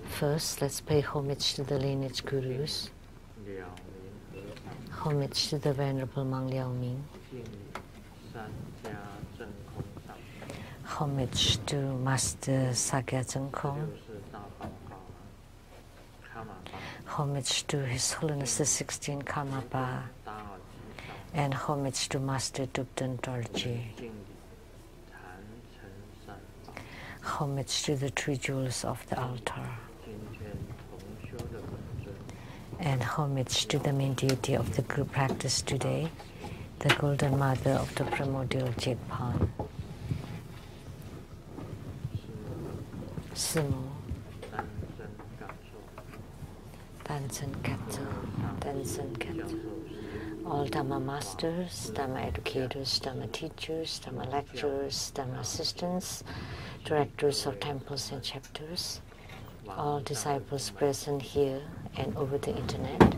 First, let's pay homage to the lineage gurus. Homage to the Venerable Monk Liao Ming. Homage to Master Sakya Zhengkong. Homage to His Holiness the 16th Karmapa. And homage to Master Dubdan Dorji. Homage to the three jewels of the altar. And homage to the main deity of the group practice today, the Golden Mother of the primordial Jigpan. Sumo. Dansen Katsu. All Dhamma masters, Dhamma educators, Dhamma teachers, Dhamma lecturers, Dhamma assistants, directors of temples and chapters, all disciples present here and over the internet,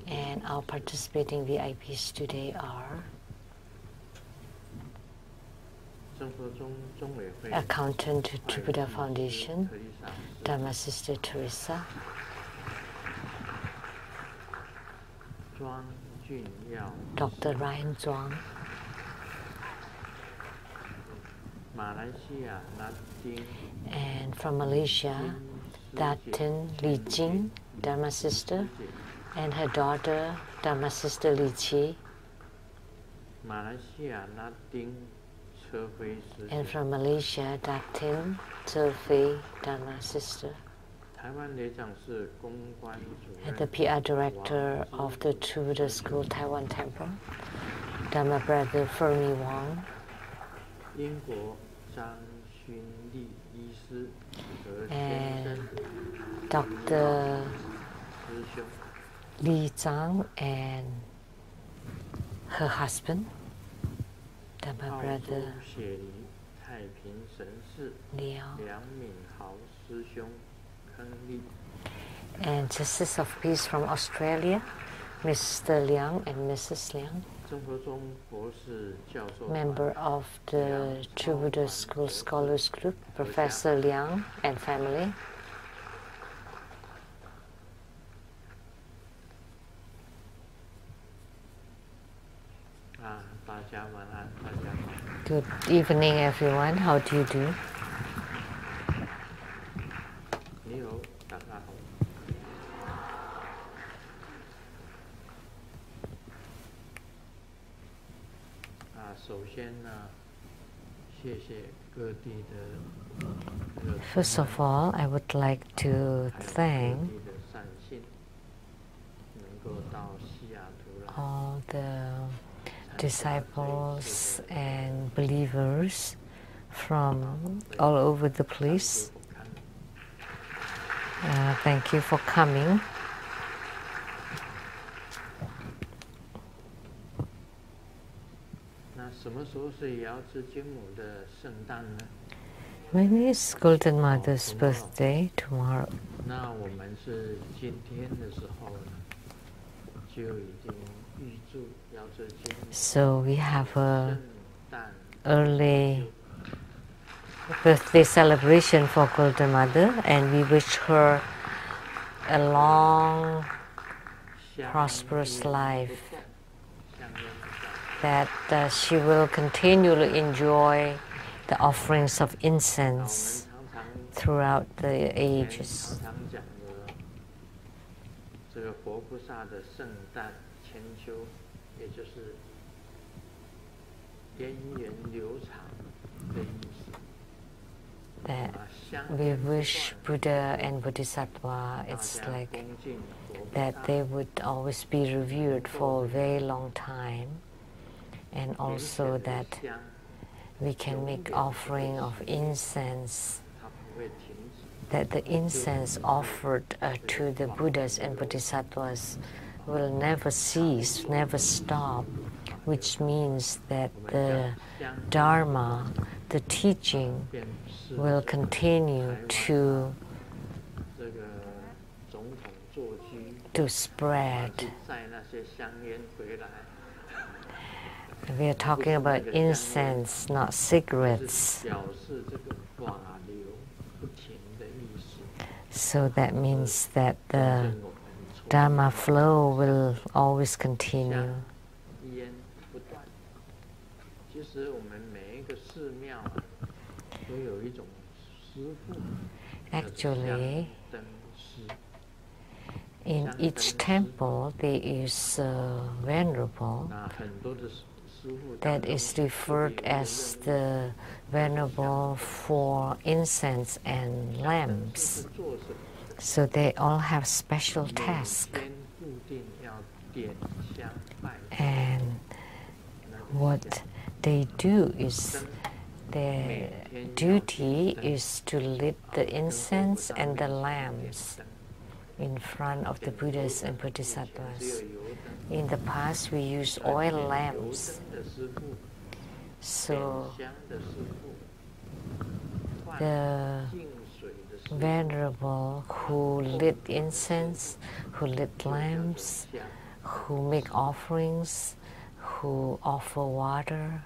and our participating VIPs today are Accountant to Buddha Foundation, Dhamma Sister Teresa, Dr. Ryan Zhuang, and from Malaysia, Datin Li Jing, Dharma Sister, and her daughter, Dharma Sister Li Chi. And from Malaysia, Datin Zhefei, Dharma Sister. And the PR Director of the True Buddha School Taiwan Temple, Dharma Brother Fermi Wang. And Dr. Li Zhang and her husband, Dharma Brother Liao. And Justice of Peace from Australia, Mr. Liang and Mrs. Liang. Member of the True Buddha School Scholars Group, Professor Liang and family. Good evening, everyone. How do you do? First of all, I would like to thank all the disciples and believers from all over the place. Thank you for coming. When is Golden Mother's birthday? Tomorrow. So we have a early birthday celebration for Golden Mother, and we wish her a long, prosperous life, that she will continually enjoy the offerings of incense throughout the ages. That we wish Buddha and Bodhisattva, it's like that they would always be revered for a very long time, and also that we can make offering of incense, that the incense offered to the Buddhas and Bodhisattvas will never cease, never stop, which means that the Dharma, the teaching, will continue to spread. We are talking about incense, not cigarettes. So that means that the Dharma flow will always continue. Actually, in each temple there is a venerable that is referred as the venerable for incense and lamps. So they all have special tasks. And what they do is their duty is to lit the incense and the lamps in front of the Buddhas and Bodhisattvas. In the past, we used oil lamps. So the venerable who lit incense, who lit lamps, who make offerings, who offer water,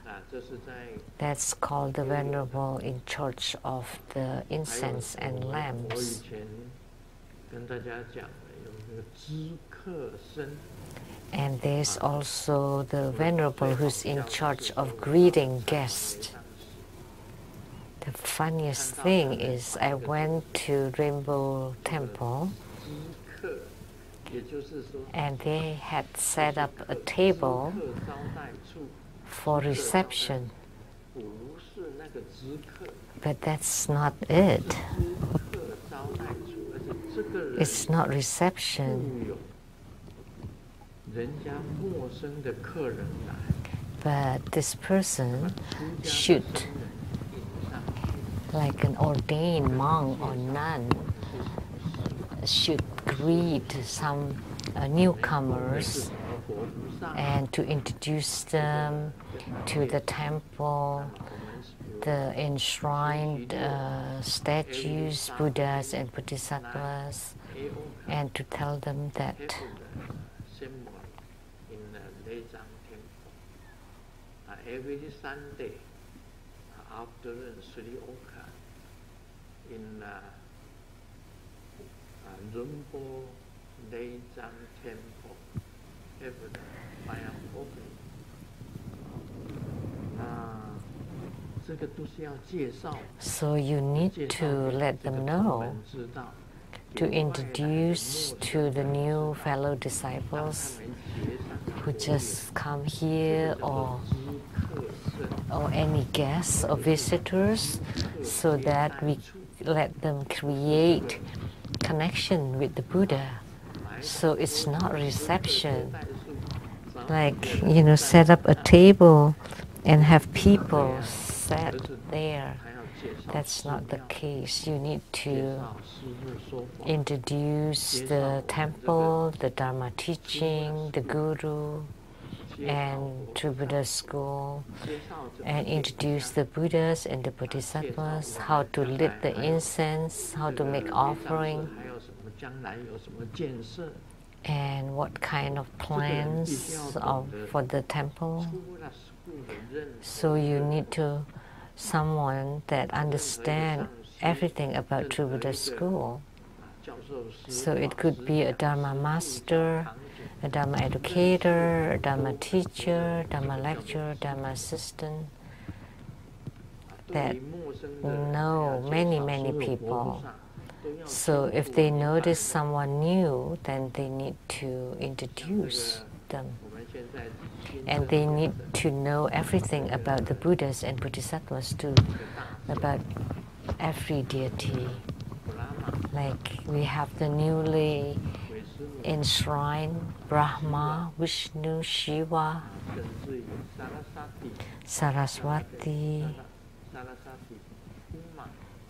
that's called the venerable in charge of the incense and lamps. And there's also the venerable who's in charge of greeting guests. The funniest thing is I went to Rainbow Temple and they had set up a table for reception. But that's not it. It's not reception. But this person should, like an ordained monk or nun, should greet some newcomers and to introduce them to the temple, the enshrined statues, Buddhas and Bodhisattvas, and to tell them that every Sunday after Sri Oka in Rumpo Leijang Temple, every fire opening. 这个都是要介绍。So you need to let them know, to introduce to the new fellow disciples who just come here or any guests or visitors, so that we let them create connection with the Buddha. So it's not reception, like, set up a table and have people sat there. That's not the case. You need to introduce the temple, the Dharma teaching, the Guru, and to Buddha school, and introduce the Buddhas and the Bodhisattvas, how to lit the incense, how to make offering, and what kind of plans for the temple. So you need someone that understands everything about True Buddha school. So it could be a Dharma master, a Dharma educator, a Dharma teacher, Dharma lecturer, Dharma assistant that know many people. So if they notice someone new, then they need to introduce them. And they need to know everything about the Buddhas and Bodhisattvas too, about every deity. Like we have the newly enshrined Brahma, Vishnu, Shiva, Saraswati,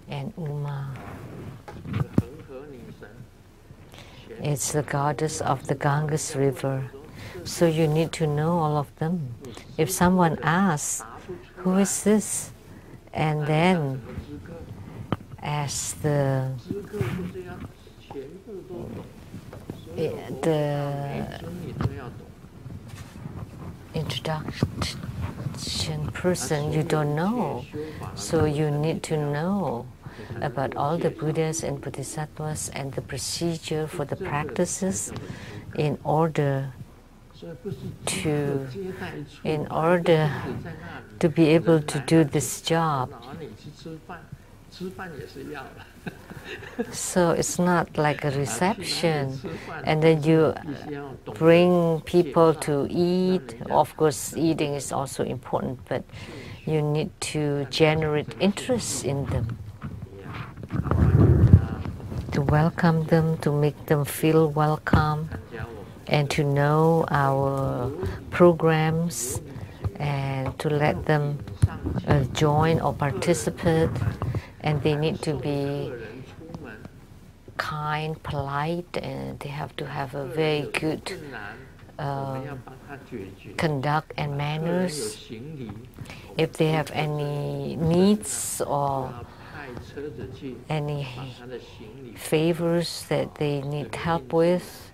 and Uma. It's the goddess of the Ganges River. So you need to know all of them. If someone asks, who is this? And then as the introduction person, you don't know. So you need to know about all the Buddhas and Bodhisattvas and the procedure for the practices in order to be able to do this job. So it's not like a reception and then you bring people to eat. Of course, eating is also important, but you need to generate interest in them, to welcome them, to make them feel welcome, and to know our programs, and to let them join or participate. And they need to be kind, polite, and they have to have a very good conduct and manners. If they have any needs or any favors that they need help with,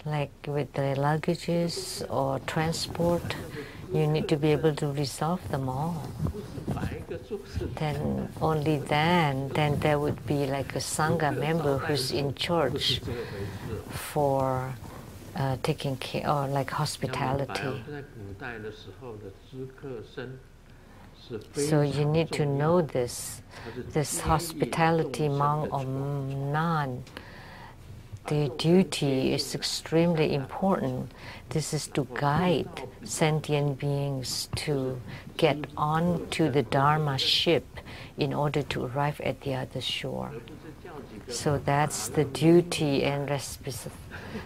like with their luggages or transport, you need to be able to resolve them all. Then only then there would be like a Sangha member who's in charge for taking care, or like hospitality. So you need to know this hospitality monk or nun. Their duty is extremely important. This is to guide sentient beings to get onto the Dharma ship in order to arrive at the other shore. So that's the duty and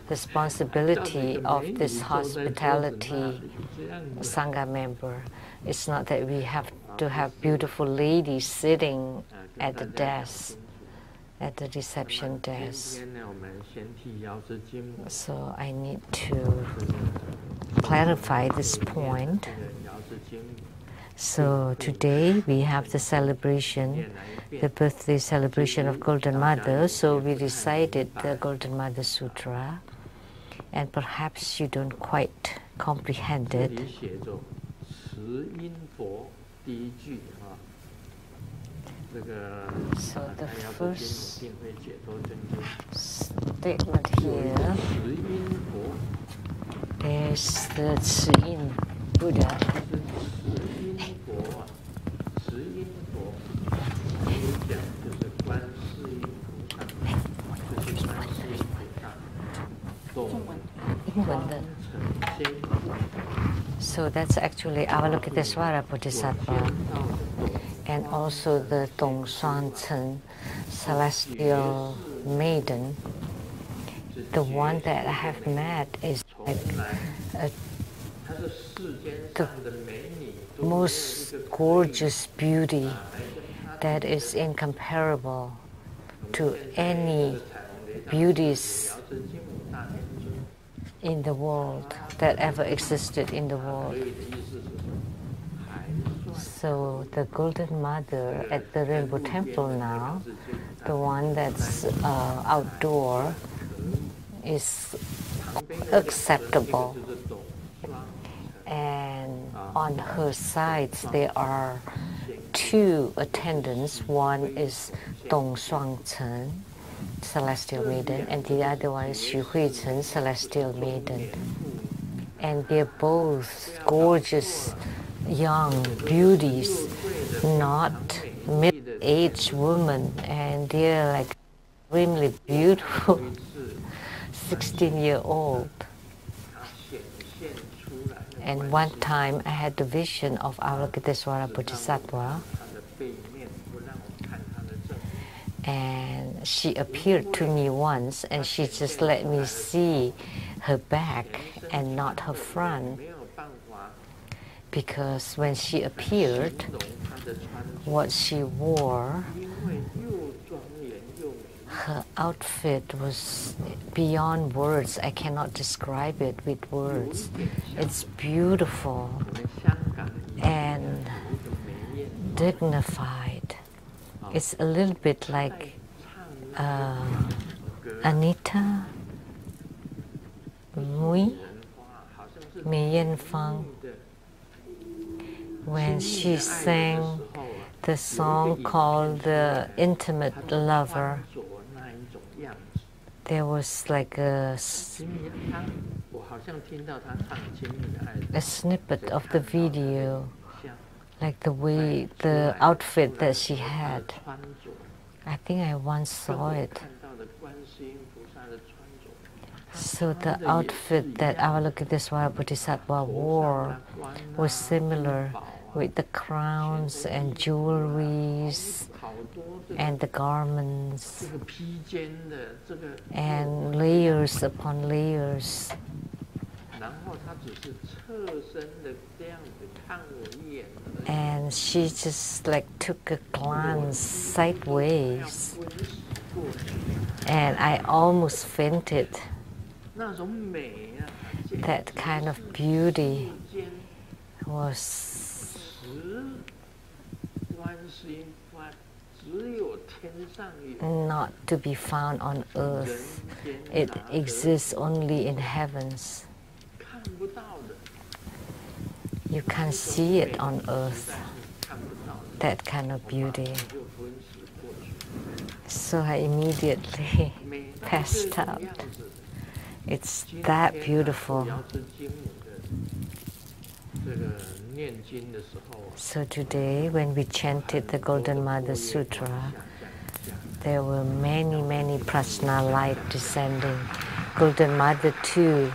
responsibility of this hospitality Sangha member. It's not that we have to have beautiful ladies sitting at the desk, at the reception desk. So I need to clarify this point. So today we have the celebration, the birthday celebration of Golden Mother. So we recited the Golden Mother Sutra, and perhaps you don't quite comprehend it. So the first statement here, there's the Ci Yin Buddha. So that's actually Avalokitesvara Bodhisattva, and also the Dong Shuang Chen celestial maiden. The one that I have met is like the most gorgeous beauty that is incomparable to any beauties in the world that ever existed in the world. So the Golden Mother at the Rainbow Temple now, the one that's outdoor, is acceptable. And on her sides there are two attendants. One is Dong Shuang Chen, celestial maiden, and the other one is Xu Huichen, celestial maiden. And they're both gorgeous young beauties, not middle-aged women, and they're like extremely beautiful, 16-year-old. And one time I had the vision of Avalokitesvara Bodhisattva, and she appeared to me once, and she just let me see her back and not her front. Because when she appeared, what she wore, her outfit was beyond words. I cannot describe it with words. It's beautiful and dignified. It's a little bit like Anita Mui, Mei Yen Fang, when she sang the song called The Intimate Lover. There was like a snippet of the video, like the outfit that she had. I think I once saw it. So the outfit that Avalokitesvara Bodhisattva wore was similar, with the crowns and jewelries and the garments and layers upon layers. And she just like took a glance sideways, and I almost fainted. That kind of beauty was not to be found on earth. It exists only in heavens. You can't see it on earth, that kind of beauty. So I immediately passed out. It's that beautiful. So today, when we chanted the Golden Mother Sutra, there were many, many prajna light descending. Golden Mother too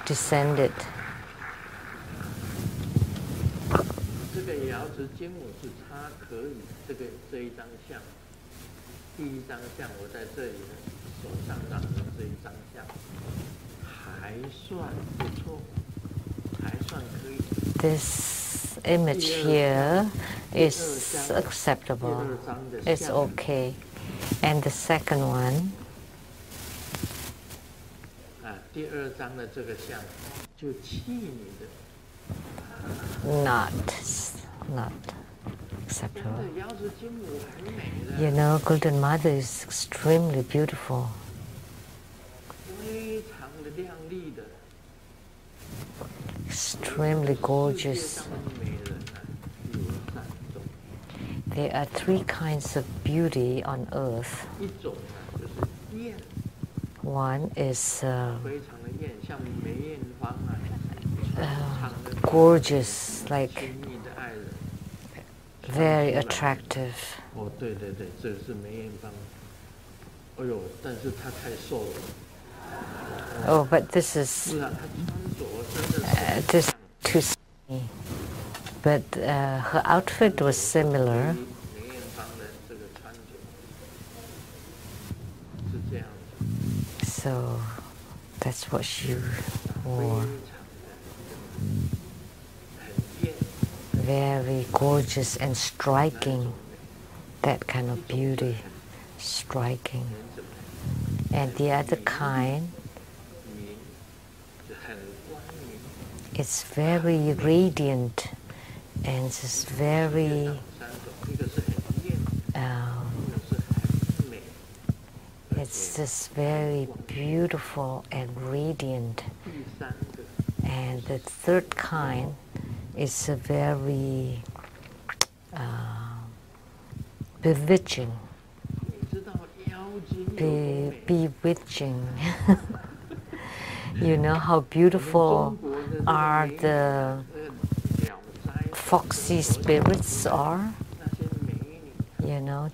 descended. This image here is acceptable. It's okay. And the second one, not acceptable. You know, Golden Mother is extremely beautiful. Extremely gorgeous. There are three kinds of beauty on earth. One is gorgeous, like very attractive. Oh, but this is this too skinny. But her outfit was similar. So that's what she wore. Very gorgeous and striking. That kind of beauty, striking. And the other kind, it's very radiant and just very it's just very beautiful and radiant. And the third kind is a very bewitching. Bewitching. You know how beautiful are the foxy spirits are? You know,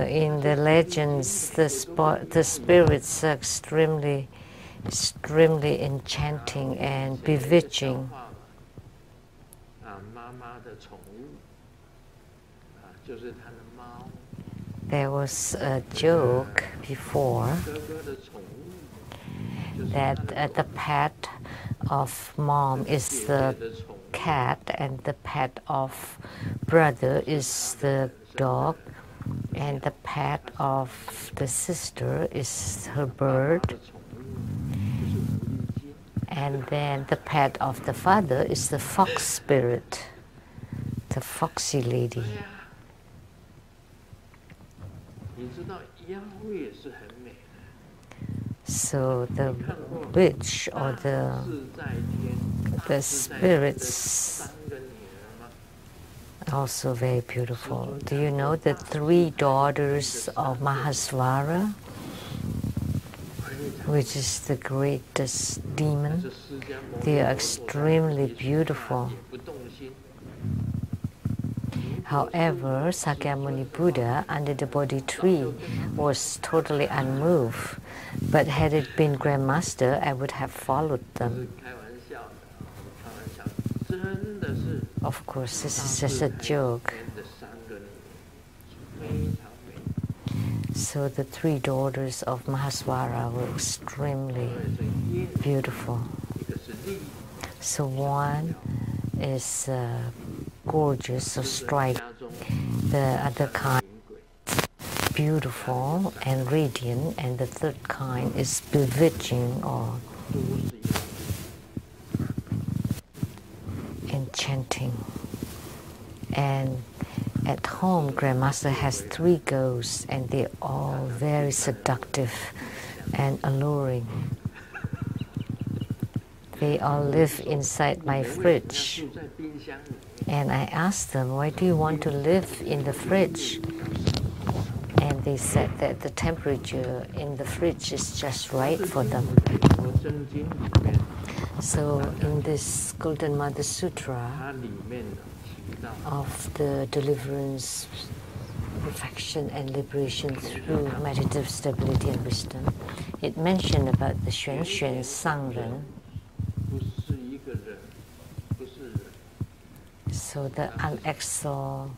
in the legends, the spirits are extremely enchanting and bewitching. There was a joke before that the pet of mom is the cat and the pet of brother is the dog and the pet of the sister is her bird, and then the pet of the father is the fox spirit, the foxy lady. So the witch or the spirits also very beautiful. Do you know the 3 daughters of Mahaswara, which is the greatest demon? They are extremely beautiful. However, Sakyamuni Buddha under the Bodhi tree was totally unmoved. But had it been Grandmaster, I would have followed them. Of course, this is just a joke. So the 3 daughters of Mahaswara were extremely beautiful. So one is gorgeous or striking. The other kind beautiful and radiant, and the 3rd kind is bewitching or enchanting. And at home, Grandmaster has 3 ghosts, and they're all very seductive and alluring. They all live inside my fridge. And I asked them, why do you want to live in the fridge? And they said that the temperature in the fridge is just right for them. So in this Golden Mother Sutra of the deliverance, perfection and liberation through meditative stability and wisdom, it mentioned about the Xuan Xuan Sangren. So the unexalted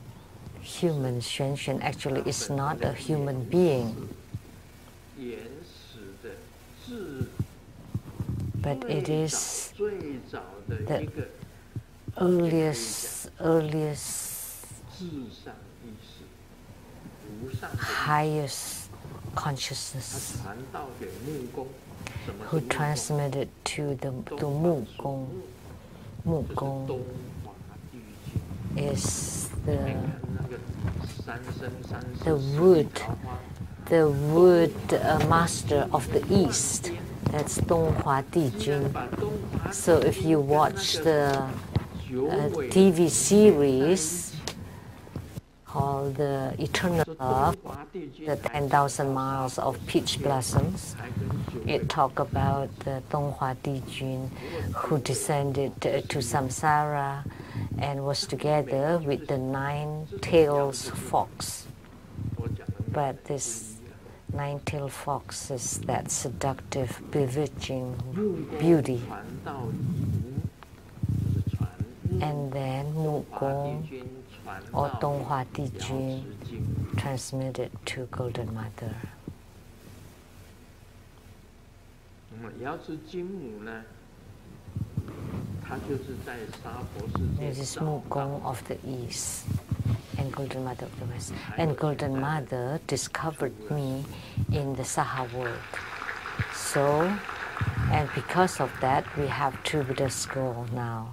human Xuan Xuan actually is not a human being, but it is the earliest highest consciousness who transmitted to Mu Gong. Mu Gong is the wood master of the East. That's Donghua Dijun. So if you watch the TV series called The Eternal Love, the 10,000 Miles of Peach Blossoms, it talks about the Donghua Dijun who descended to Samsara and was together with the NineTails Fox. But this NineTails Fox is that seductive, bewitching beauty. And then Mu Gong or Donghua Dijun transmitted to Golden Mother. This is Mu Gong of the East and Golden Mother of the West. And Golden Mother discovered me in the Saha world. So, and because of that, we have 2 Buddha schools now.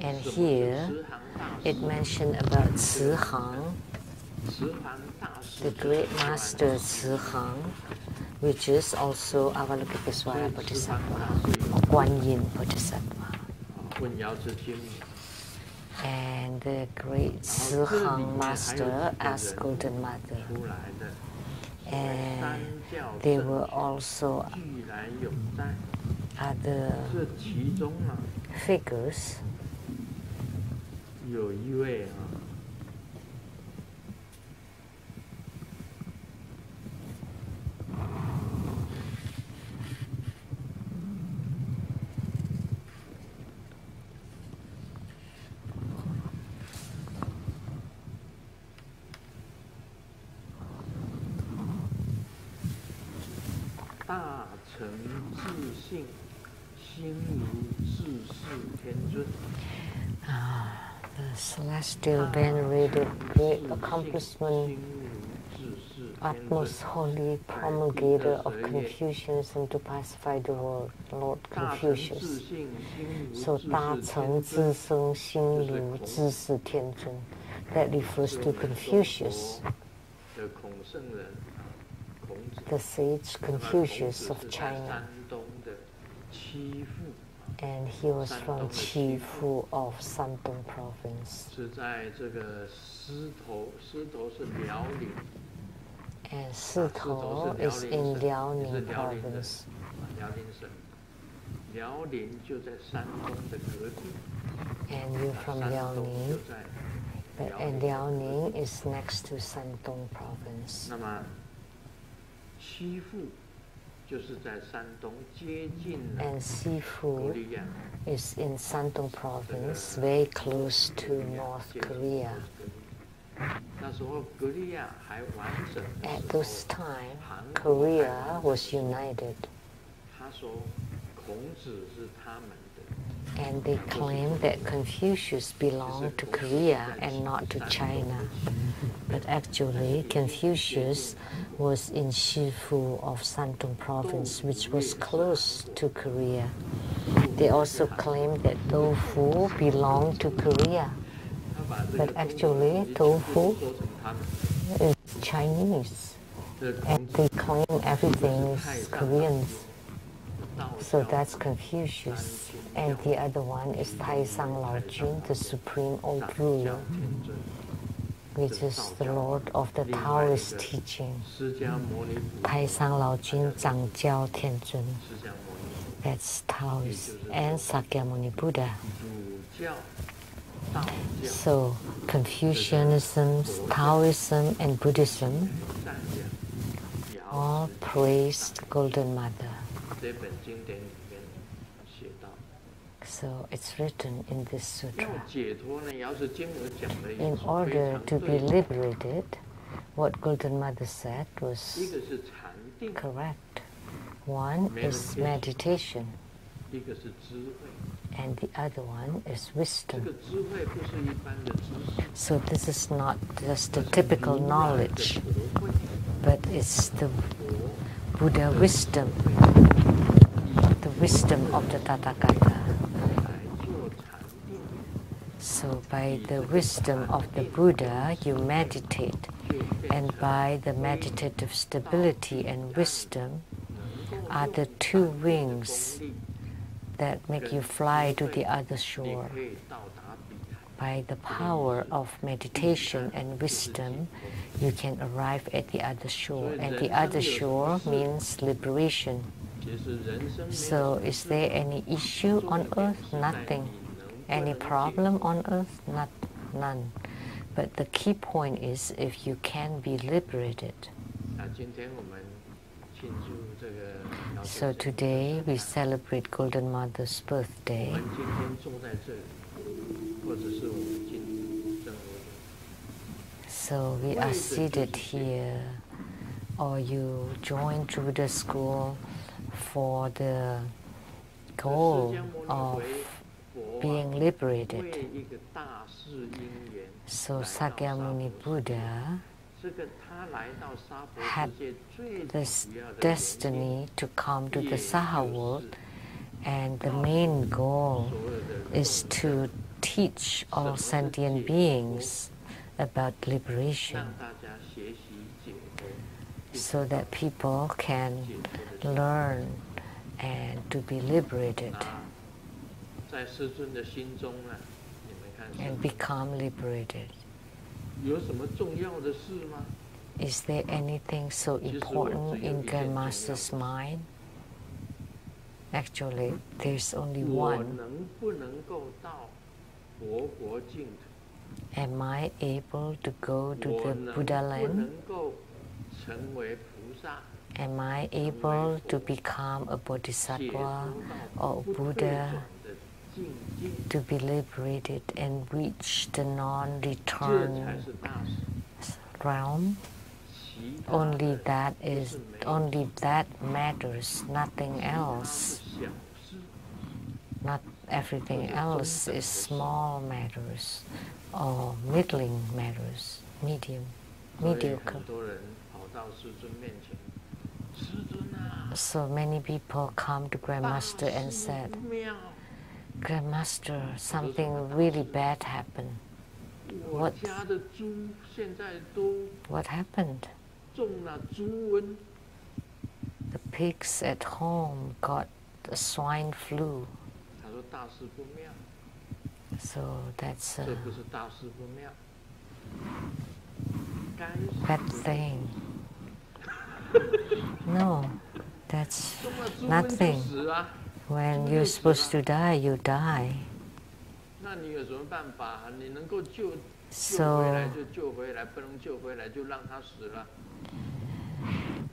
And here, it mentioned about Ci Hang, the great master Ci Hang, which is also Avalokitesvara Bodhisattva, or Guan Yin Bodhisattva. And the great Ci Hang master asked Golden Mother. And there were also other figures. The celestial venerated great accomplishment, utmost holy promulgator of Confucianism to pacify the world, Lord Confucius. So, 大乘自生心如知识天尊, that refers to Confucius. the sage Confucius of China, and he was from Qifu of Shandong province. And Sitou is in Liaoning province. And you're from Liaoning, and Liaoning is next to Shandong province. And Sifu is in Shandong province, very close to North Korea. At this time, Korea was united, and they claimed that Confucius belonged to Korea and not to China. But actually, Confucius was in Shifu of Shandong province, which was close to Korea. They also claimed that tofu belonged to Korea. But actually, tofu is Chinese, and they claim everything is Korean. So that's Confucius. And the other one is Taisang Laojun, the supreme old ruler, which is the Lord of the Taoist teaching. Taisang Laojun Zhang Jiao Tianzun. That's Taoist. And Sakyamuni Buddha. So Confucianism, Taoism, and Buddhism all praised Golden Mother. So it's written in this sutra. In order to be liberated, what Golden Mother said was correct. One is meditation, and the other one is wisdom. So this is not just the typical knowledge, but it's the Buddha wisdom, the wisdom of the Tathagata. So by the wisdom of the Buddha, you meditate, and by the meditative stability and wisdom are the two wings that make you fly to the other shore. By the power of meditation and wisdom, you can arrive at the other shore, and the other shore means liberation. So is there any issue on earth? Nothing. Any problem on earth? None. But the key point is if you can be liberated. So today we celebrate Golden Mother's birthday. So we are seated here, or you join through the school for the goal of being liberated. So Sakyamuni Buddha had this destiny to come to the Saha world, and the main goal is to teach all sentient beings about liberation, so that people can learn and to be liberated and become liberated. Is there anything so important in Grandmaster's mind? Actually, there's only one. Am I able to go to the Buddha land? Am I able to become a Bodhisattva or a Buddha, to be liberated and reach the non-return realm? Only that matters, nothing else. Not everything else is small matters or middling matters, mediocre. So many people come to Grandmaster and said, Grandmaster, something really bad happened. What happened? The pigs at home got the swine flu. So that's a bad thing. No, that's nothing. When you're supposed to die, you die.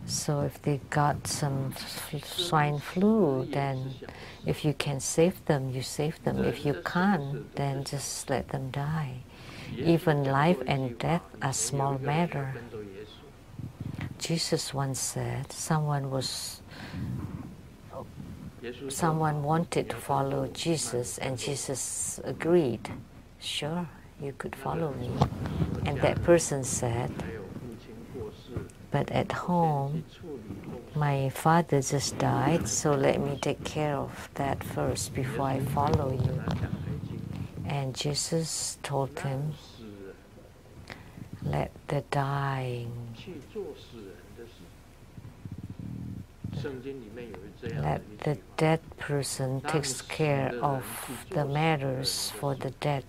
So if they got some swine flu, then if you can save them, you save them. If you can't, then just let them die. Even life and death are small matter. Jesus once said, someone wanted to follow Jesus, and Jesus agreed, sure, you could follow me. And that person said, but at home, my father just died, so let me take care of that first before I follow you. And Jesus told him, let the dying, let the dead person takes care of the matters for the dead.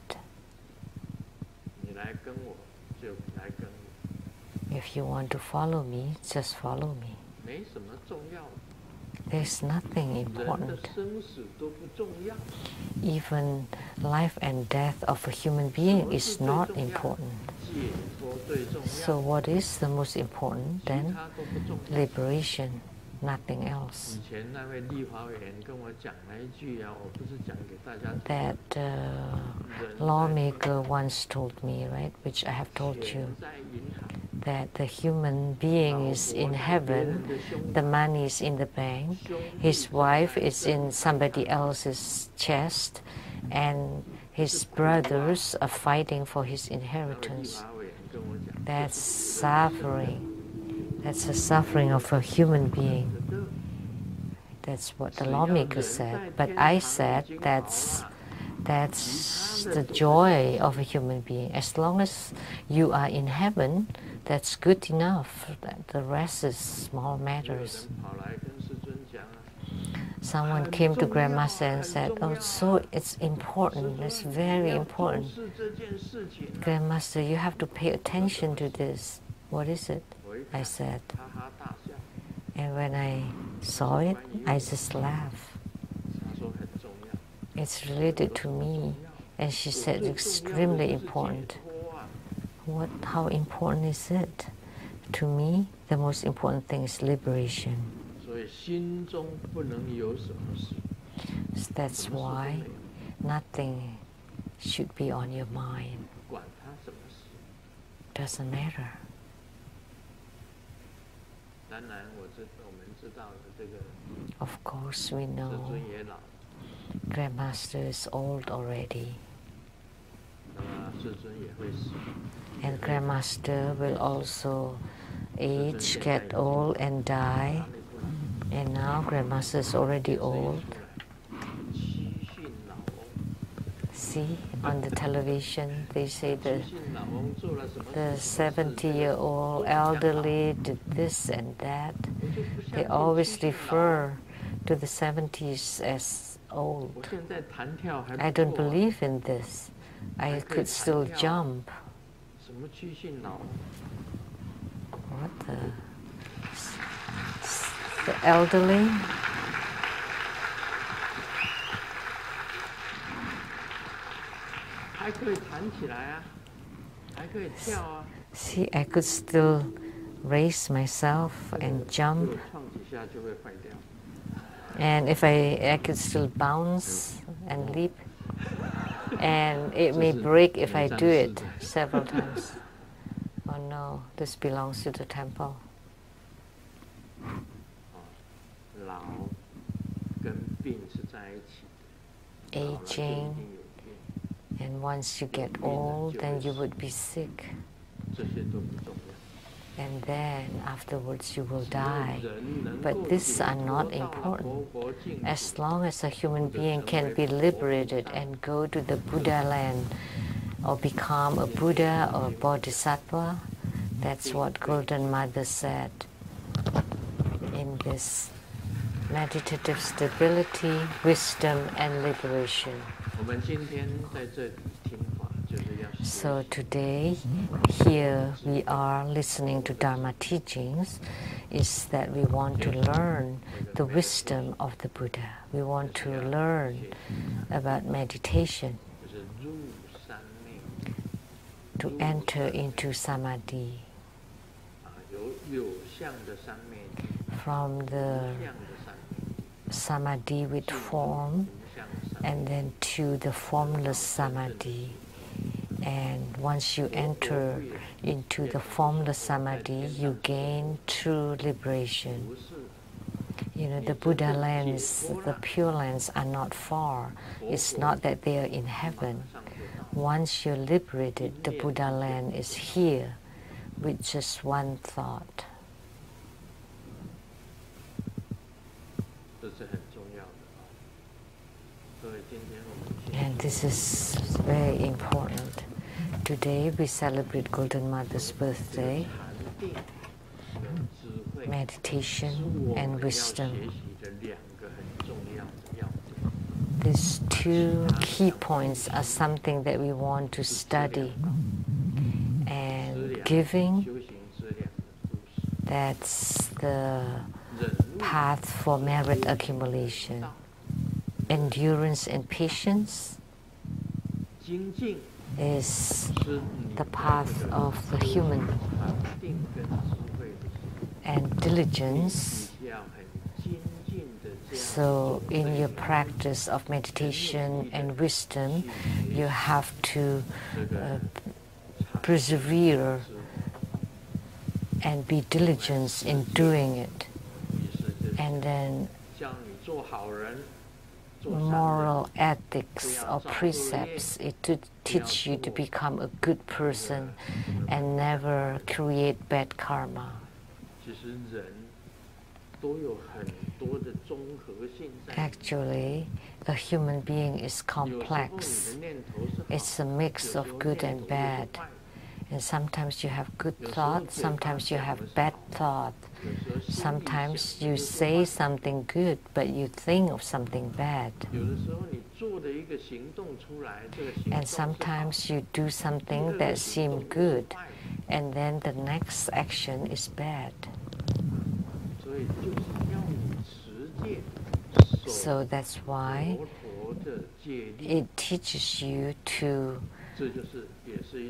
If you want to follow me, just follow me. There's nothing important. Even life and death of a human being is not important. So what is the most important then? Liberation, nothing else. That lawmaker once told me, right, which I have told you, that the human being is in heaven, the money is in the bank, his wife is in somebody else's chest, and his brothers are fighting for his inheritance. That's suffering. That's the suffering of a human being. That's what the lawmaker said. But I said that's the joy of a human being. As long as you are in heaven, that's good enough. The rest is small matters. Someone came to Grandmaster and said, oh, so it's important, it's very important. Grandmaster, you have to pay attention to this. What is it? I said. And when I saw it, I just laughed. It's related to me. And she said, extremely important. How important is it? To me, the most important thing is liberation. That's why nothing should be on your mind. Doesn't matter. Of course, we know Grandmaster is old already. And Grandmaster will also age, get old and die. And now Grandmaster is already old. See, on the television, they say the 70-year-old elderly did this and that. They always refer to the 70s as old. I don't believe in this. I could still jump. What the elderly? See, I could still raise myself and jump. And if I could still bounce and leap. And it may break if I do it several times. Oh no, this belongs to the temple. Aging, and once you get old, then you would be sick. And then afterwards you will die. But these are not important. As long as a human being can be liberated and go to the Buddha land, or become a Buddha or a Bodhisattva. That's what Golden Mother said in this meditative stability, wisdom, and liberation. So today, here we are listening to Dharma teachings, is that we want to learn the wisdom of the Buddha. We want to learn about meditation, to enter into samadhi. From the samadhi with form, and then to the formless samadhi. And once you enter into the formless samadhi, you gain true liberation. You know, the Buddha lands, the Pure Lands are not far. It's not that they are in heaven. Once you're liberated, the Buddha land is here with just one thought. And this is very important. Today we celebrate Golden Mother's birthday, meditation and wisdom. These two key points are something that we want to study. And giving, that's the path for merit accumulation. Endurance and patience is the path of the human. And diligence, so in your practice of meditation and wisdom, you have to persevere and be diligent in doing it. And then moral ethics or precepts, it to teach you to become a good person and never create bad karma. Actually, a human being is complex. It's a mix of good and bad. And sometimes you have good thoughts, sometimes you have bad thoughts. Sometimes you say something good, but you think of something bad. And sometimes you do something that seems good, and then the next action is bad. So that's why it teaches you to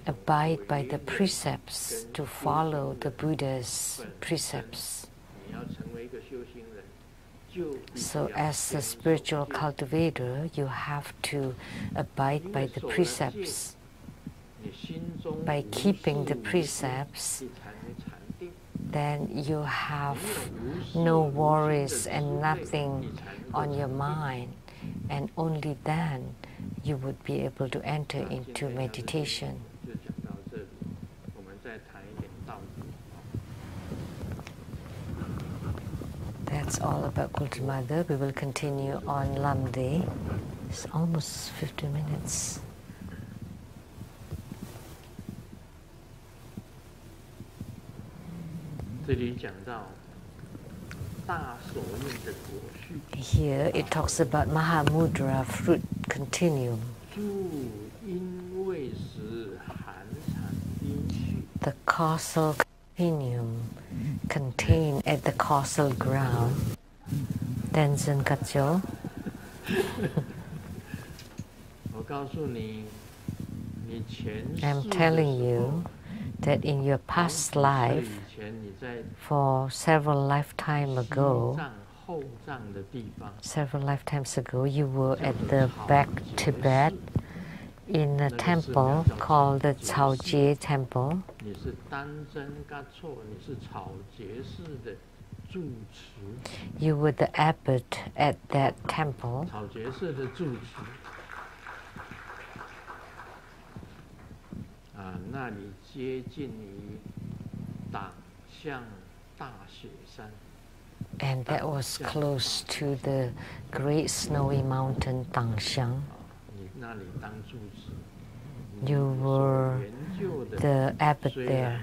abide by the precepts, to follow the Buddha's precepts. So as a spiritual cultivator, you have to abide by the precepts. By keeping the precepts, then you have no worries and nothing on your mind, and only then you would be able to enter into meditation. That's all about Golden Mother. We will continue on Lamdre. It's almost 50 minutes. Here it talks about Mahamudra fruit continuum. The causal continuum contained at the causal ground. Tenzin Katjo. I'm telling you that in your past life, for several lifetimes ago, you were at the back Tibet in a temple called the Chaojie Temple. You were the abbot at that temple. And that was close to the great snowy mountain Dangxiang. You were the abbot there.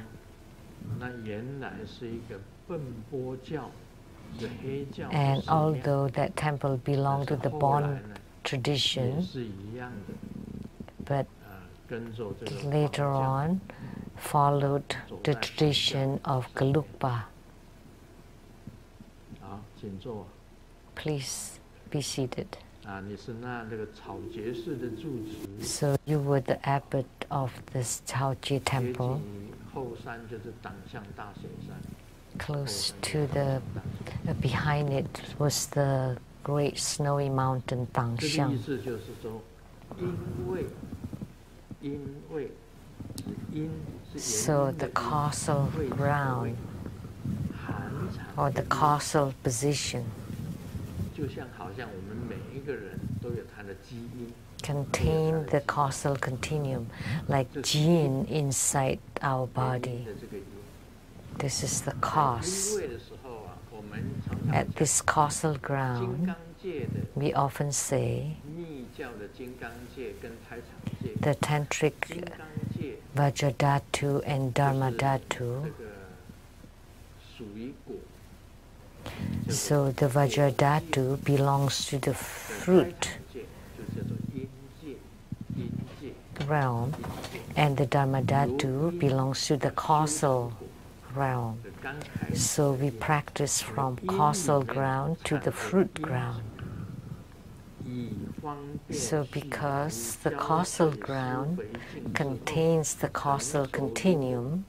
And although that temple belonged to the Bon tradition, but later on followed the tradition of Gelugpa. Please be seated. So you were the abbot of this Chaojie temple. Close to the, behind it was the great snowy mountain Dangxiang. So the causal ground, or the causal position, contain the causal continuum, like gene inside our body. This is the cause. At this causal ground, we often say the tantric Vajradhatu and Dharmadhatu. So the Vajradhatu belongs to the fruit realm, and the Dharmadhatu belongs to the causal realm. So we practice from causal ground to the fruit ground. So because the causal ground contains the causal continuum,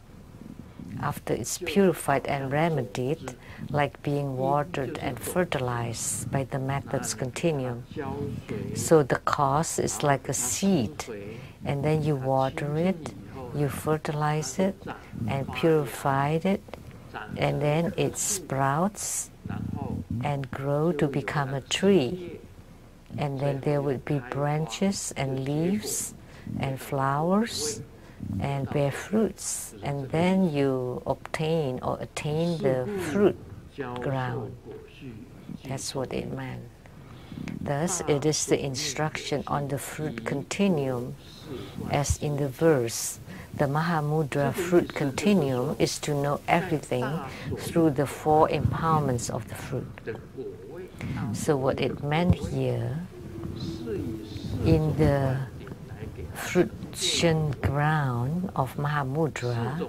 after it's purified and remedied, like being watered and fertilized by the methods continuum. So the cause is like a seed, and then you water it, you fertilize it, and purify it, and then it sprouts and grow to become a tree. And then there would be branches and leaves and flowers and bear fruits, and then you obtain or attain the fruit ground. That's what it meant. Thus, it is the instruction on the fruit continuum, as in the verse. The Mahamudra fruit continuum is to know everything through the four empowerments of the fruit. So what it meant here, in the fruition ground of Mahamudra,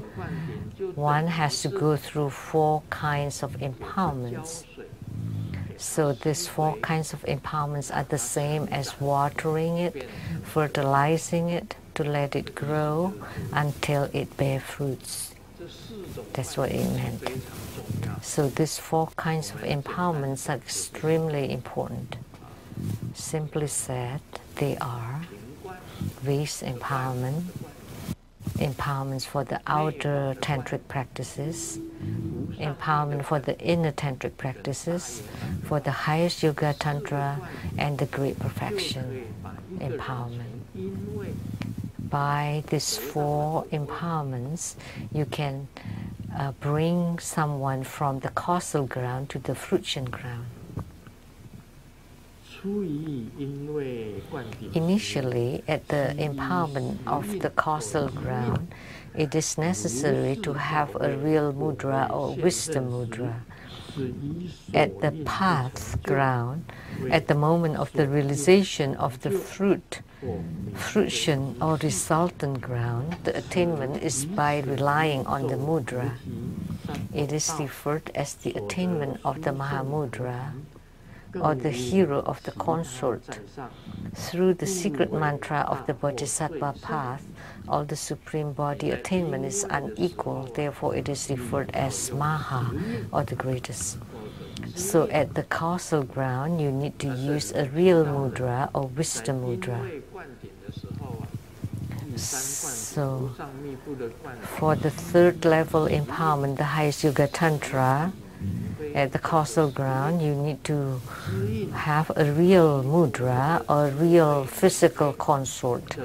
one has to go through four kinds of empowerments. So these four kinds of empowerments are the same as watering it, fertilizing it, to let it grow until it bears fruits. That's what it meant. So these four kinds of empowerments are extremely important. Simply said, they are base empowerment, empowerments for the outer tantric practices, empowerment for the inner tantric practices, for the highest yoga tantra, and the great perfection empowerment. By these four empowerments, you can bring someone from the causal ground to the fruition ground. Initially, at the empowerment of the causal ground, it is necessary to have a real mudra or wisdom mudra. At the path ground, at the moment of the realization of the fruition or resultant ground, the attainment is by relying on the mudra. It is referred as the attainment of the Mahamudra, or the hero of the consort. Through the secret mantra of the Bodhisattva path, all the supreme body attainment is unequal, therefore it is referred as Maha, or the greatest. So at the causal ground, you need to use a real mudra or wisdom mudra. So for the third level empowerment, the highest Yoga Tantra, at the causal ground, you need to have a real mudra or a real physical consort.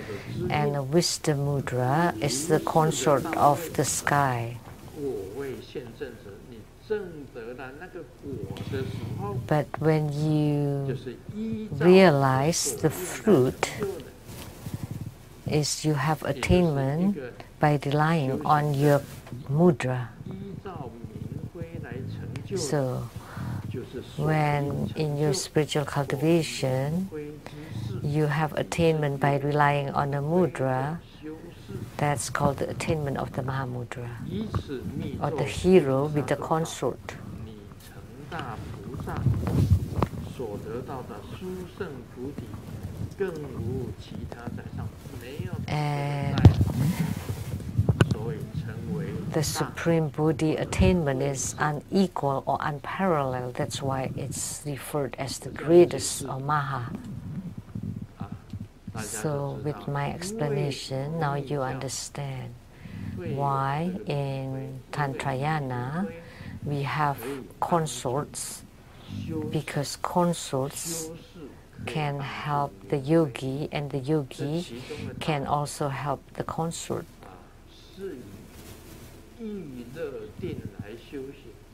And a wisdom mudra is the consort of the sky. But when you realize the fruit is you have attainment by relying on your mudra. So, when in your spiritual cultivation, you have attainment by relying on a mudra, that's called the attainment of the Mahamudra, or the hero with the consort. And the Supreme Buddhi attainment is unequal or unparalleled. That's why it's referred as the greatest or Maha. So with my explanation, now you understand why in Tantrayana we have consorts, because consorts can help the yogi, and the yogi can also help the consort.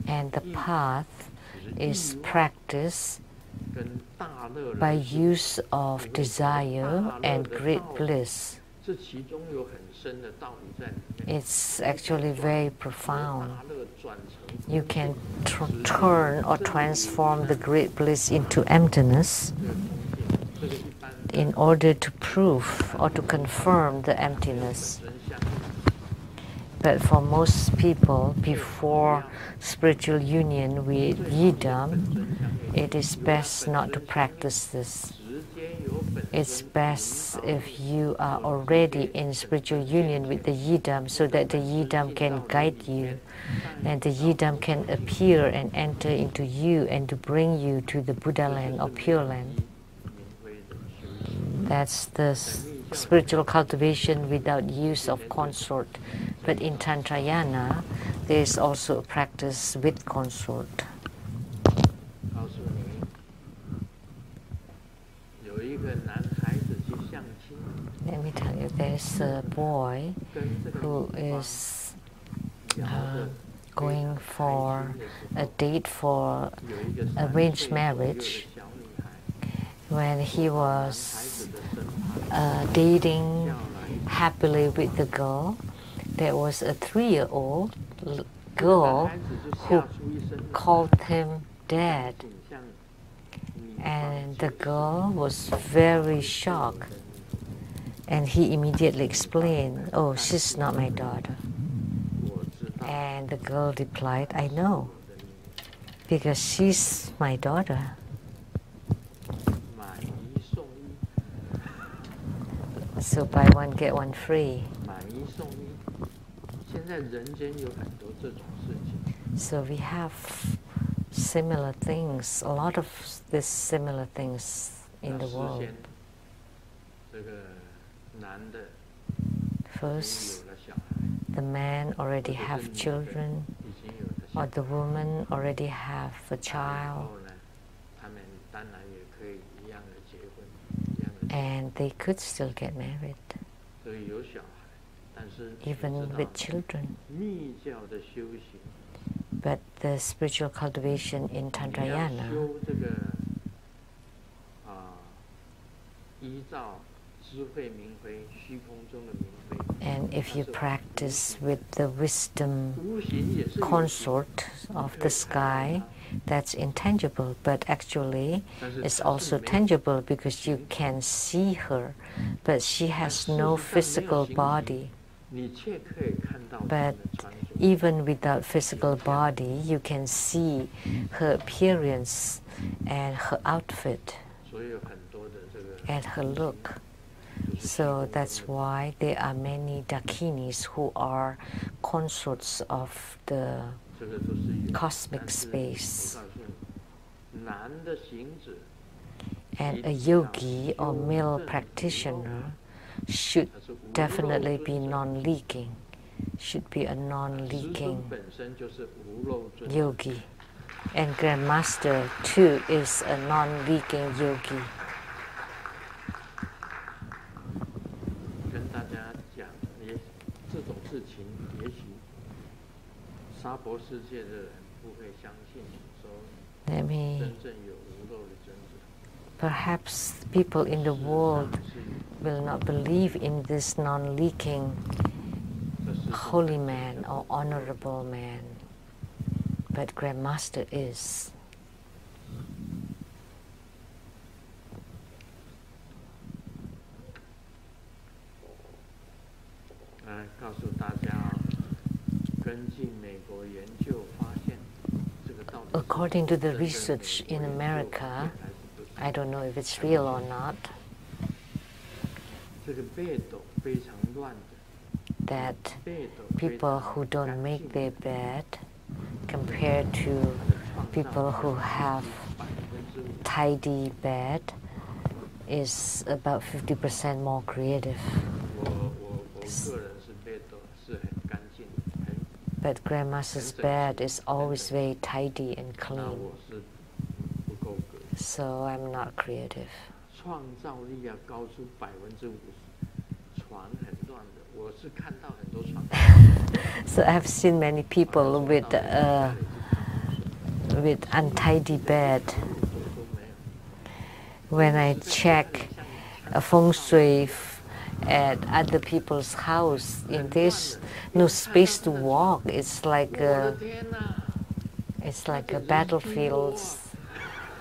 And the path is practice by use of desire and great bliss. It's actually very profound. You can turn or transform the great bliss into emptiness in order to prove or to confirm the emptiness. But for most people, before spiritual union with Yidam, it is best not to practice this. It's best if you are already in spiritual union with the Yidam, so that the Yidam can guide you, and the Yidam can appear and enter into you and to bring you to the Buddha land or Pure Land. That's the spiritual cultivation without use of consort. But in Tantrayana, there is also a practice with consort. Let me tell you, there's a boy who is going for a date for arranged marriage. When he was dating happily with the girl, there was a 3-year-old girl who called him Dad. And the girl was very shocked. And he immediately explained, "Oh, she's not my daughter." And the girl replied, "I know, because she's my daughter." So buy one, get one free. So we have similar things, a lot of these similar things in the world. First, the man already have children, or the woman already have a child, and they could still get married, even with children. But the spiritual cultivation in Tantrayana, and if you practice with the wisdom consort of the sky, that's intangible, but actually it's also tangible because you can see her, but she has no physical body. But even without physical body, you can see her appearance and her outfit and her look. So that's why there are many Dakinis who are consorts of the cosmic space. And a yogi or male practitioner should definitely be non-leaking, should be a non-leaking yogi. And Grandmaster too is a non-leaking yogi. Let me, perhaps people in the world will not believe in this non-leaking holy man or honorable man, but Grandmaster is. According to the research in America, I don't know if it's real or not, that people who don't make their bed compared to people who have tidy bed is about 50% more creative. But Grandmaster's bed is always very tidy and clean, so I'm not creative. So I've seen many people with untidy bed. When I check a feng shui at other people's house, if there's no space to walk, it's like a battlefield.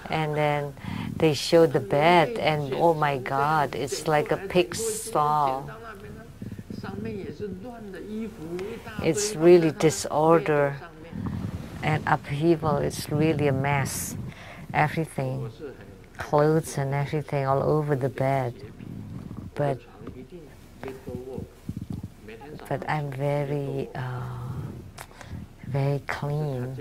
And then they show the bed, and oh my God, it's like a pig's stall. It's really disorder and upheaval. It's really a mess. Everything, clothes and everything all over the bed. But I'm very clean.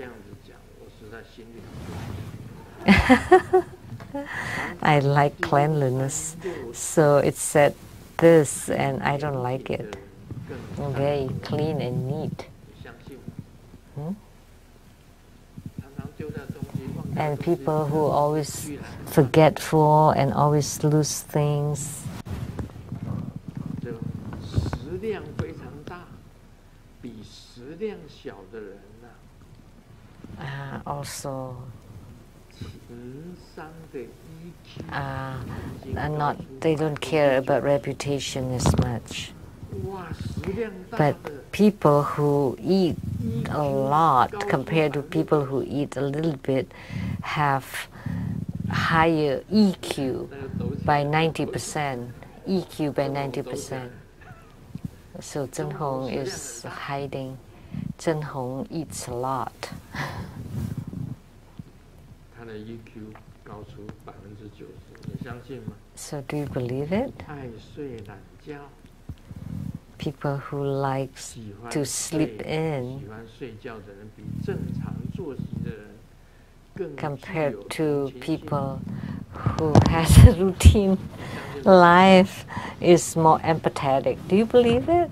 I like cleanliness, so it said this, and I don't like it. Very clean and neat. And people who are always forgetful and always lose things. Also, they don't care about reputation as much. But people who eat a lot compared to people who eat a little bit have higher EQ by 90%. EQ by 90%. So Zhen Hong is hiding. Zhen Hong eats a lot. So do you believe it? People who like to sleep in compared to people who has a routine life is more empathetic. Do you believe it?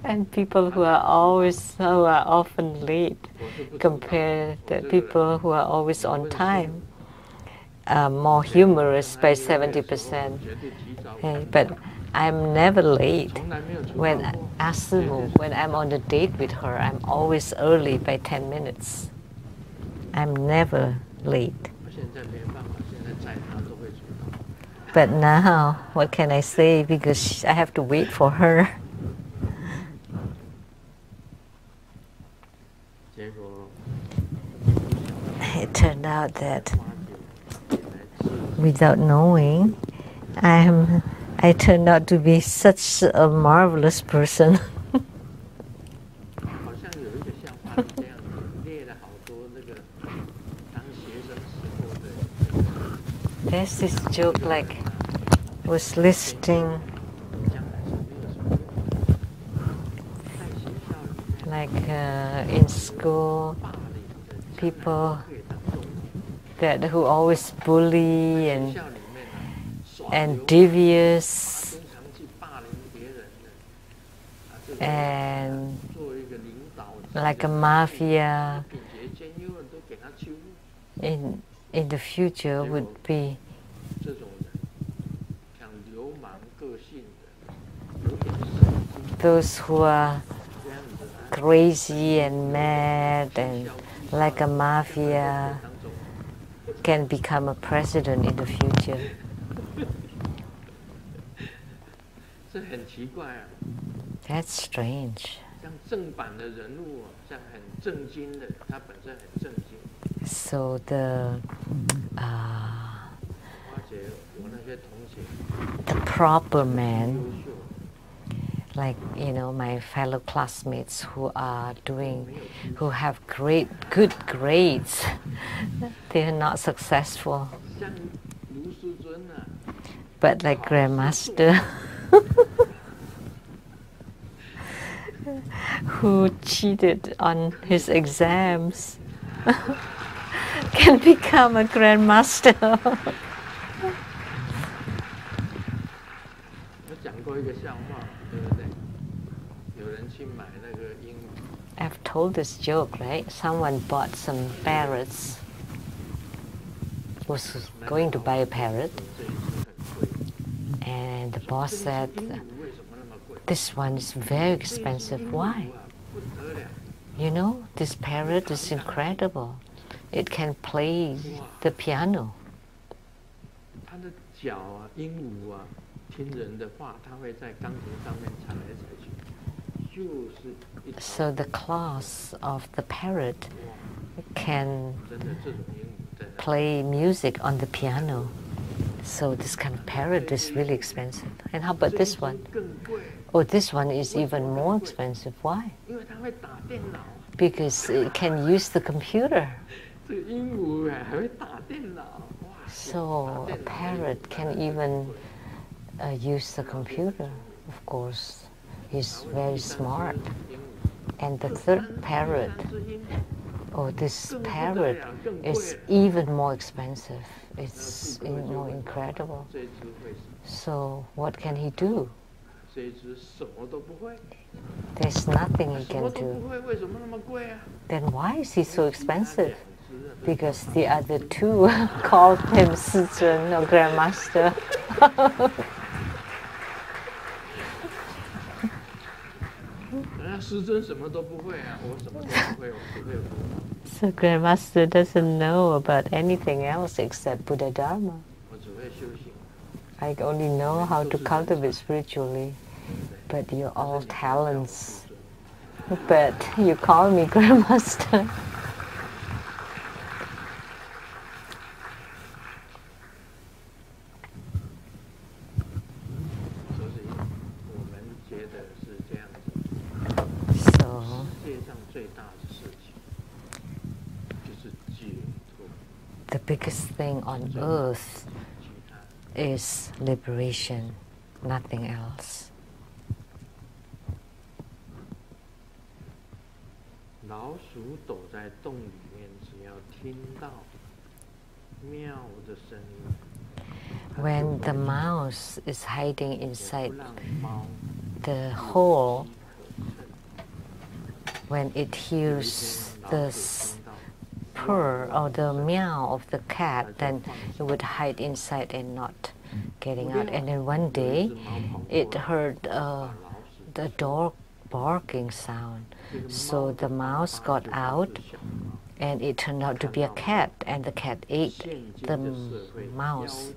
And people who are often late compared to people who are always on time are more humorous by 70%. Okay, but I'm never late. When I'm on a date with her, I'm always early by 10 minutes. I'm never late. But now, what can I say? Because I have to wait for her. It turned out that without knowing, I turned out to be such a marvelous person. There's this joke, like, was listening, like in school, people who always bully and devious and like a mafia in the future would be those who are crazy and mad and like a mafia can become a president in the future. 这很奇怪啊。 That's strange. 像正版的人物，像很正经的，他本身很正经。 So the proper man, like my fellow classmates who have good grades, they're not successful. But like Grandmaster, who cheated on his exams, can become a Grandmaster. I've told this joke, right? Someone bought some parrots, was going to buy a parrot, and the boss said, this one is very expensive. Why? This parrot is incredible. It can play the piano. So the claws of the parrot can play music on the piano. So this kind of parrot is really expensive. And how about this one? Oh, this one is even more expensive. Why? Because it can use the computer. So a parrot can even use the computer, of course. He's very smart. And the third parrot, this parrot is even more expensive. It's incredible. So what can he do? There's nothing he can do. Then why is he so expensive? Because the other two called him Sutra or Grandmaster. So Grandmaster doesn't know about anything else except Buddha Dharma. I only know how to cultivate spiritually, but you're all talents. But you call me Grandmaster. The biggest thing on earth is liberation, nothing else. When the mouse is hiding inside the hole, when it hears the purr or the meow of the cat, then it would hide inside and not getting out. And then one day it heard the dog barking sound. So the mouse got out and it turned out to be a cat, and the cat ate the mouse.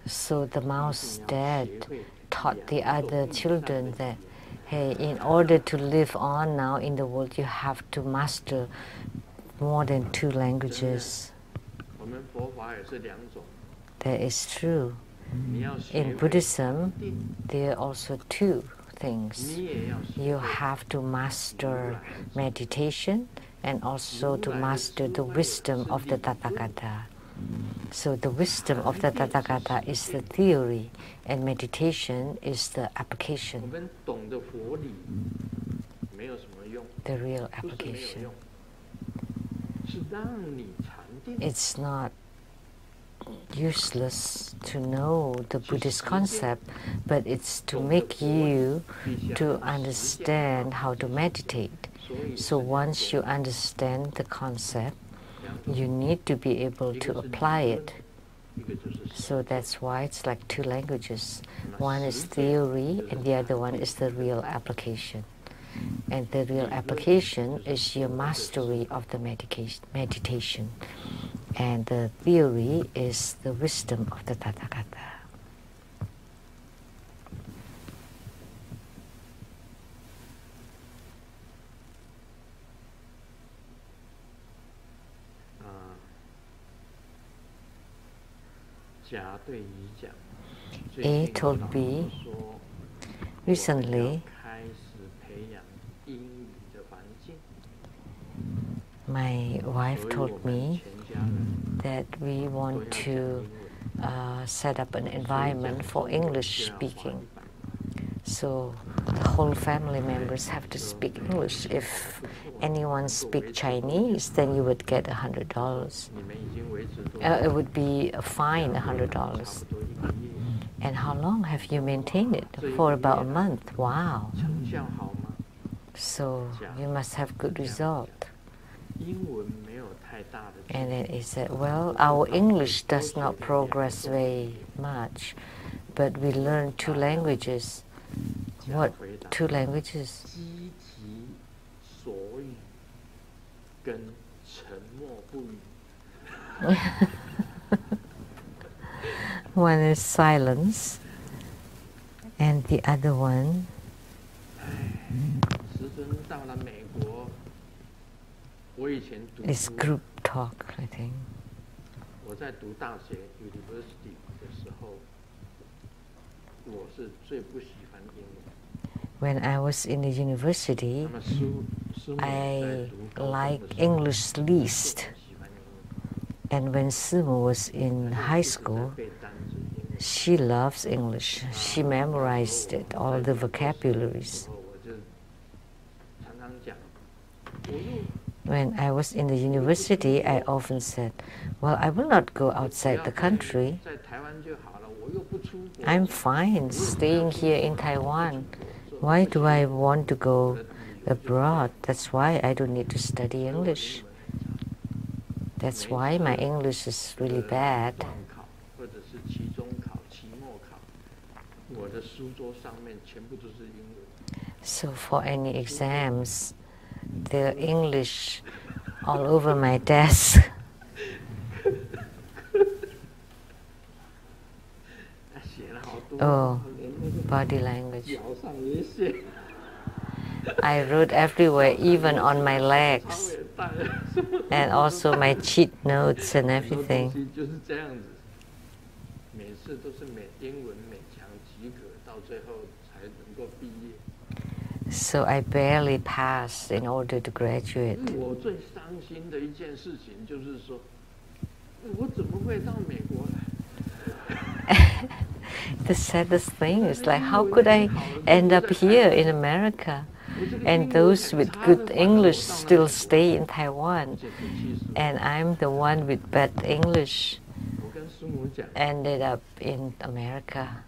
So the mouse dad taught the other children that, hey, in order to live on now in the world, you have to master more than 2 languages. That is true. In Buddhism, there are also 2 things. You have to master meditation and also to master the wisdom of the Tathagata. So the wisdom of the Tathagata is the theory, and meditation is the application, the real application. It's not useless to know the Buddhist concept, but it's to make you to understand how to meditate. So once you understand the concept, you need to be able to apply it. So that's why it's like 2 languages. One is theory and the other one is the real application. And the real application is your mastery of the meditation. And the theory is the wisdom of the Tathagata. A told me recently, my wife told me that we want to set up an environment for English speaking. So the whole family members have to speak English. If anyone speaks Chinese, then you would get $100. It would be a fine, $100. And how long have you maintained it? For about a month. Wow. So you must have good result. And then he said, well, our English does not progress very much, but we learn 2 languages. What 2 languages? One is silence, and the other one is group talk, I think. When I was in the university, I liked English least. And when Simu was in high school, she loves English. She memorized it, all the vocabularies. When I was in the university, I often said, well, I will not go outside the country. I'm fine staying here in Taiwan. Why do I want to go abroad? That's why I don't need to study English. That's why my English is really bad. So for any exams, the English all over my desk. Oh, body language. I wrote everywhere, even on my legs, and also my cheat notes and everything. So I barely passed in order to graduate. The saddest thing is like, how could I end up here in America? And those with good English still stay in Taiwan. And I'm the one with bad English, ended up in America.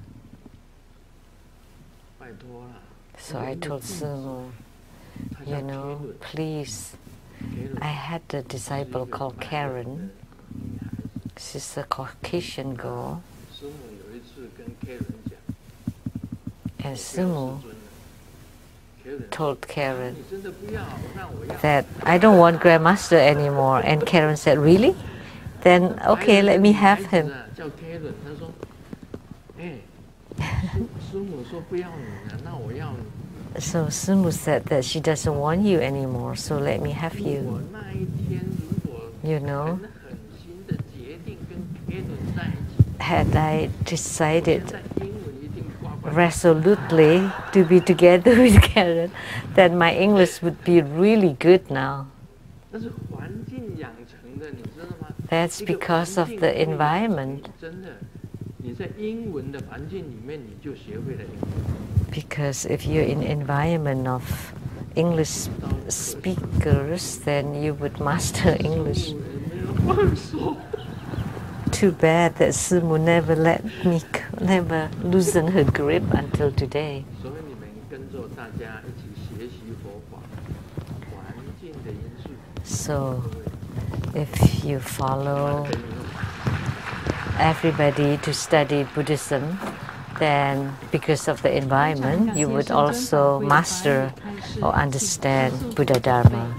So I told Sumu, you know, please. I had a disciple called Karen. She's a Caucasian girl. And Sumu told Karen that I don't want Grandmaster anymore. And Karen said, really? Then okay, let me have him. So Sumu said that she doesn't want you anymore, so let me have you. You know, had I decided resolutely to be together with Karen, then my English would be really good now. That's because of the environment. Because if you're in an environment of English speakers, then you would master English. Too bad that Sumu never let me, never loosen her grip until today. So, if you follow everybody to study Buddhism, then because of the environment, you would also master or understand Buddha Dharma.